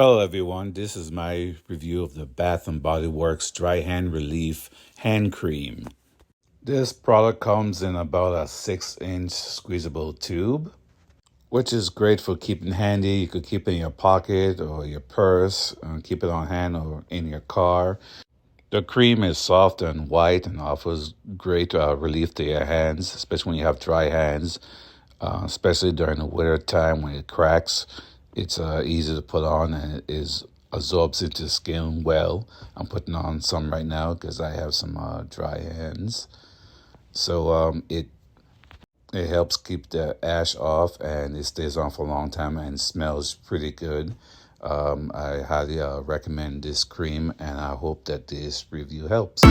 Hello everyone, this is my review of the Bath& Body Works Dry Hand Relief Hand Cream. This product comes in about a 6-inch squeezable tube, which is great for keeping handy. You could keep it in your pocket or your purse, keep it on hand or in your car. The cream is soft and white and offers great relief to your hands, especially when you have dry hands, especially during the winter time when it cracks. It's easy to put on and it is absorbs into the skin well. I'm putting on some right now because I have some dry hands. So it helps keep the ash off and it stays on for a long time and smells pretty good. I highly recommend this cream and I hope that this review helps.